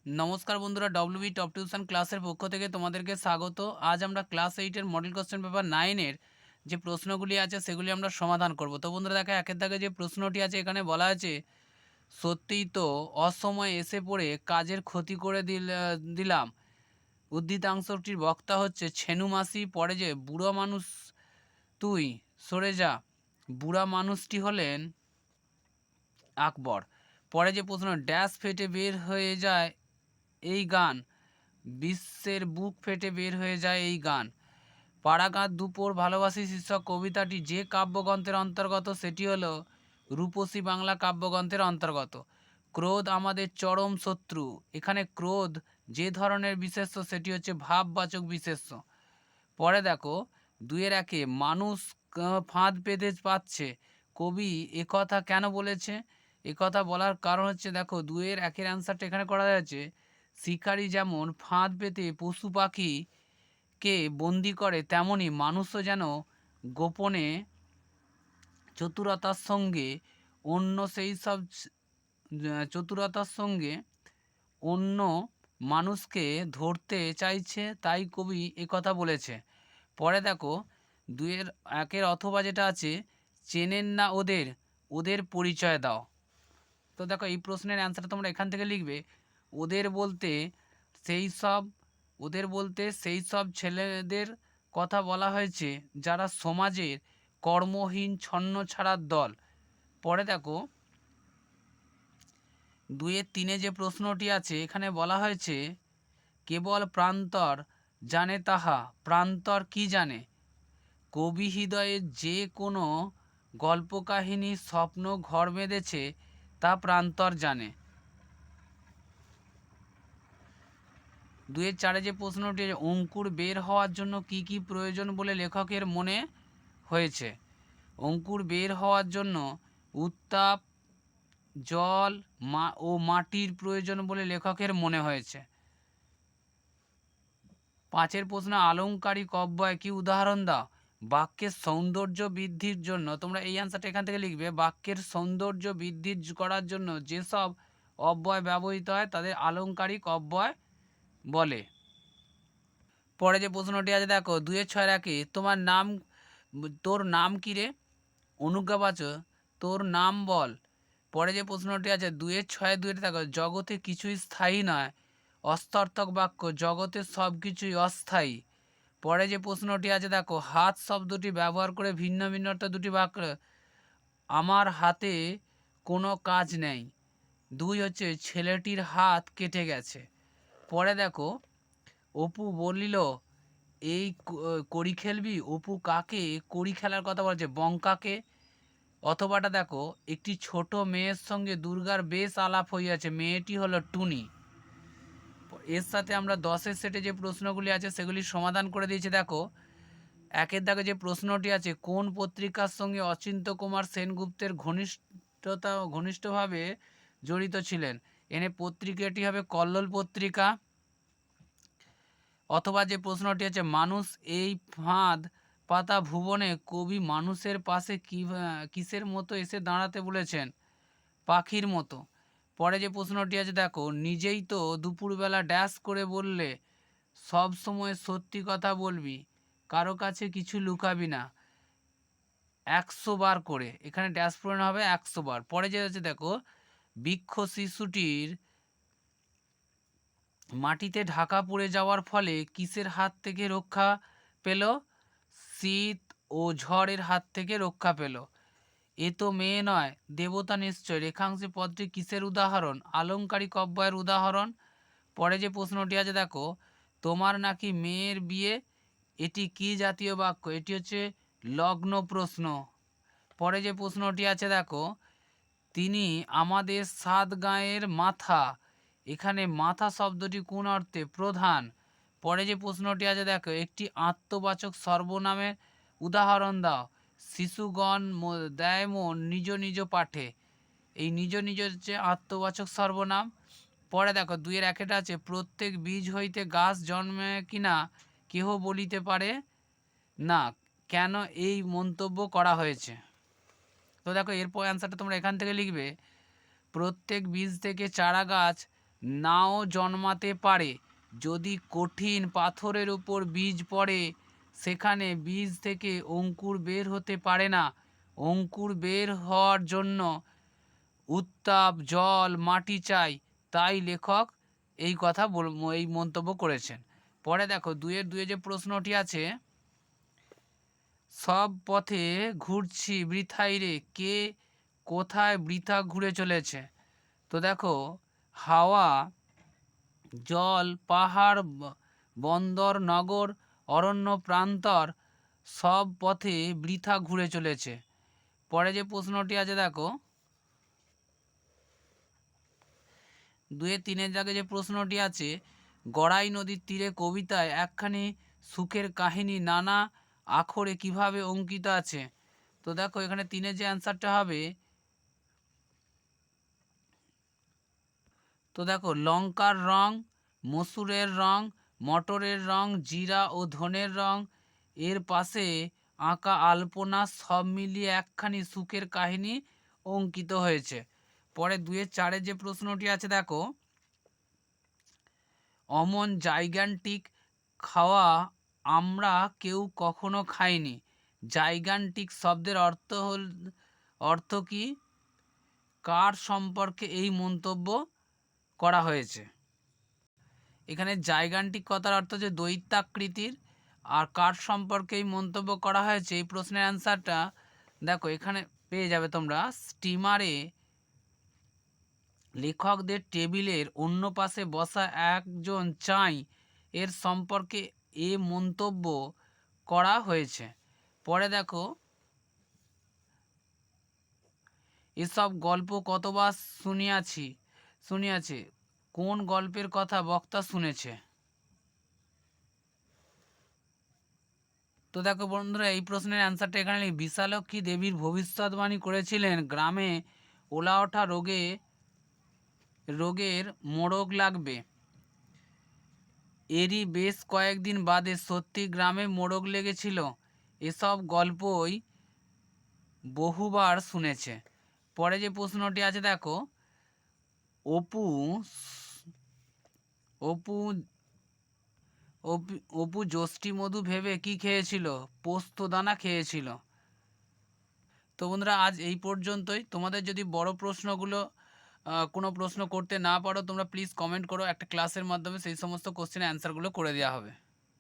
নমস্কার বন্ধুরা, WB top tuition ক্লাসের পক্ষ থেকে তোমাদেরকে স্বাগত। আজ আমরা ক্লাস 8-এর মডেল কোশ্চেন পেপার 9-এর যে প্রশ্নগুলি আছে সেগুলি আমরা সমাধান করব। তো বন্ধুরা দেখো, একের দাগে যে প্রশ্নটি আছে এখানে বলা আছে, সত্যিই তো অসময়ে এসে পড়ে কাজের ক্ষতি করে দিলাম। উদ্ধৃতাংশটির বক্তা হচ্ছে ছেনু মাসি। পরে যে বুড়ো মানুষ তুই সরে যা, বুড়া মানুষটি হলেন আকবর। পরে যে প্রশ্ন, ড্যাশ ফেটে বের হয়ে যায় এই গান, বিশ্বের বুক ফেটে বের হয়ে যায় এই গান। পাড়াগাঁ দুপোর ভালোবাসি শীর্ষক কবিতাটি যে কাব্যগ্রন্থের অন্তর্গত সেটি হলো রূপসী বাংলা কাব্যগ্রন্থের অন্তর্গত। ক্রোধ আমাদের চরম শত্রু। এখানে ক্রোধ যে ধরনের বিশেষ্য সেটি হচ্ছে ভাববাচক বিশেষ্য। পরে দেখো, 2-1-এ মানুষ ফাঁদ পেতে পাচ্ছে, কবি একথা কেন বলেছে? একথা বলার কারণ হচ্ছে, দেখো 2-1-এর অ্যান্সারটা এখানে করা যাচ্ছে, শিকারী যেমন ফাঁদ পেতে পশু পাখিকে বন্দি করে, তেমনি মানুষও যেন গোপনে চতুরতার সঙ্গে অন্য সেই সব চতুরতার সঙ্গে অন্য মানুষকে ধরতে চাইছে, তাই কবি একথা বলেছে। পরে দেখো, 2-1-এর অথবা যেটা আছে, চেনেন না ওদের, ওদের পরিচয় দাও। তো দেখো, এই প্রশ্নের অ্যান্সারটা তোমরা এখান থেকে লিখবে। ওদের বলতে সেই সব ওদের বলতে সেই সব ছেলেদের কথা বলা হয়েছে যারা সমাজের কর্মহীন ছন্নছাড়ার দল। পরে দেখো, 2-3-এ যে প্রশ্নটি আছে এখানে বলা হয়েছে, কেবল প্রান্তর জানে তাহা, প্রান্তর কি জানে? কবি হৃদয়ে যে কোনো গল্পকাহিনী স্বপ্ন ঘর বেঁধেছে তা প্রান্তর জানে। 2-4-এ যে প্রশ্নটি, অঙ্কুর বের হওয়ার জন্য কি কি প্রয়োজন বলে লেখকের মনে হয়েছে? অঙ্কুর বের হওয়ার জন্য উত্তাপ, জল ও মাটির প্রয়োজন বলে লেখকের মনে হয়েছে। 5-এর প্রশ্ন, আলংকারিক অব্যয় কি উদাহরণ দাও? বাক্যের সৌন্দর্য বৃদ্ধির জন্য, তোমরা এই অ্যান্সারটা এখান থেকে লিখবে, বাক্যের সৌন্দর্য বৃদ্ধি করার জন্য যেসব অব্যয় ব্যবহৃত হয় তাদের আলংকারিক অব্যয় বলে। পরে যে প্রশ্নটি আছে দেখো, 2-6-1, তোর নাম কি রে? অনুজ্ঞাবাচক তোর নাম বল। পরে যে প্রশ্নটি আছে 2-6-2 দেখো, জগতে কিছুই স্থায়ী নয়। অস্তার্থক বাক্য, জগতের সব কিছুই অস্থায়ী। পরে যে প্রশ্নটি আছে দেখো, হাত শব্দটি ব্যবহার করে ভিন্ন ভিন্ন অর্থ দুটি বাক্য, আমার হাতে কোনো কাজ নেই। 2 হচ্ছে ছেলেটির হাত কেটে গেছে। পরে দেখো, অপু বলিল, এই কড়ি খেলবি? অপু কাকে কড়ি খেলার কথা বলছে? বঙ্কাকে। অথবাটা দেখো, একটি ছোট মেয়ের সঙ্গে দুর্গার বেশ আলাপ হইয়াছে, মেয়েটি হলো টুনি। এর সাথে আমরা 10-এর সেটে যে প্রশ্নগুলি আছে সেগুলি সমাধান করে দিয়েছি। দেখো, 1-এর দাগে যে প্রশ্নটি আছে, কোন পত্রিকার সঙ্গে অচিন্ত্য কুমার সেনগুপ্তের ঘনিষ্ঠভাবে জড়িত ছিলেন? এনে পত্রিকাটি হবে কল্লোল পত্রিকা। অথবা যে প্রশ্নটি আছে, মানুষ এই ফাঁদ পাতা ভুবনে কবি মানুষের পাশে কিসের মতো এসে দাঁড়াতে বলেছেন? পাখির মতো। পরে যে প্রশ্নটি আছে দেখো, নিজেই তো দুপুরবেলা ড্যাশ করে বললে সব সময় সত্যি কথা বলবি, কারো কাছে কিছু লুকাবি না, 100 বার করে। এখানে ড্যাশ পূরণ হবে 100 বার। পরে যে আছে দেখো, বৃক্ষ শিশুটির মাটিতে ঢাকা পড়ে যাওয়ার ফলে কিসের হাত থেকে রক্ষা পেল? শীত ও ঝড়ের হাত থেকে রক্ষা পেল। এ তো মেয়ে নয়, দেবতা নিশ্চয়। রেখাংশে পদটি কিসের উদাহরণ? আলংকারিক অব্যয়ের উদাহরণ। পরে যে প্রশ্নটি আছে দেখো, তোমার নাকি মেয়ের বিয়ে, এটি কি জাতীয় বাক্য? এটি হচ্ছে লগ্ন প্রশ্ন। পরে যে প্রশ্নটি আছে দেখো, তিনি আমাদের 7 গাঁয়ের মাথা, এখানে মাথা শব্দটি কোন অর্থে? প্রধান। পরে যে প্রশ্নটি আছে দেখো, একটি আত্মবাচক সর্বনামের উদাহরণ দাও। শিশুগণ দেয় মন নিজ নিজ পাঠে। এই নিজ নিজ হচ্ছে আত্মবাচক সর্বনাম। পরে দেখো, 2-1 আছে, প্রত্যেক বীজ হইতে গাছ জন্মে কিনা কেহ বলিতে পারে না, কেন এই মন্তব্য করা হয়েছে? তো দেখো, এরপর অ্যান্সারটা তোমরা এখান থেকে লিখবে, প্রত্যেক বীজ থেকে চারা গাছ নাও জন্মাতে পারে। যদি কঠিন পাথরের উপর বীজ পড়ে, সেখানে বীজ থেকে অঙ্কুর বের হতে পারে না। অঙ্কুর বের হওয়ার জন্য উত্তাপ, জল, মাটি চাই। তাই লেখক এই কথা এই মন্তব্য করেছেন। পরে দেখো 2-2 যে প্রশ্নটি আছে, সব পথে ঘুরছি বৃথাই রে, কে কোথায় বৃথা ঘুরে চলেছে। তো দেখো, হাওয়া, জল, পাহাড়, বন্দর, নগর, অরণ্য, প্রান্তর, সব পথে বৃথা ঘুরে চলেছে। পরে যে প্রশ্নটি আছে দেখো, 2-3 জায়গায় যে প্রশ্নটি আছে, গড়াই নদীর তীরে কবিতায় একখানি সুখের কাহিনী নানা আখরে কিভাবে অঙ্কিত আছে। তো দেখো এখানে 3 যে অ্যান্সারটা হবে, তো দেখো লঙ্কার রং, মসুরের রং, মটরের রং, জিরা ও ধনের রং, এর পাশে আঁকা আলপনা, সব মিলিয়ে একখানি সুখের কাহিনী অঙ্কিত হয়েছে। পরে 2-4 যে প্রশ্নটি আছে দেখো, অমন জাইগান্টিক খাওয়া আমরা কেউ কখনো খাইনি। জাইগান্টিক শব্দের অর্থ কি? কার সম্পর্কে এই মন্তব্য করা হয়েছে? এখানে জাইগান্টিক কথার অর্থ হচ্ছে দৈত্যাকৃতির। আর কার সম্পর্কে এই মন্তব্য করা হয়েছে, এই প্রশ্নের অ্যান্সারটা দেখো এখানে পেয়ে যাবে তোমরা। স্টিমারে লেখকদের টেবিলের অন্য পাশে বসা একজন চাই এর সম্পর্কে এ মন্তব্য করা হয়েছে। পরে দেখো, এসব গল্প কতবার শুনিয়াছে, কোন গল্পের কথা বক্তা শুনেছে। তো দেখো বন্ধুরা, এই প্রশ্নের অ্যান্সারটা এখানে বিশালক্ষী দেবীর ভবিষ্যৎবাণী করেছিলেন গ্রামে ওলা ওঠা রোগের মোড়ক লাগবে। এরই বেশ কয়েকদিন বাদে সত্যি গ্রামে মোড়ক লেগেছিল। এসব গল্পই বহুবার শুনেছে। পরে যে প্রশ্নটি আছে দেখো, অপু অপু অপু যষ্টি মধু ভেবে কি খেয়েছিল? পোস্তদানা খেয়েছিল। তো বন্ধুরা, আজ এই পর্যন্তই। তোমাদের যদি বড় প্রশ্নগুলো কোনো প্রশ্ন করতে না পারো, তোমরা প্লিজ কমেন্ট করো, একটা ক্লাসের মাধ্যমে সেই সমস্ত কোশ্চেনের অ্যান্সারগুলো করে দেওয়া হবে।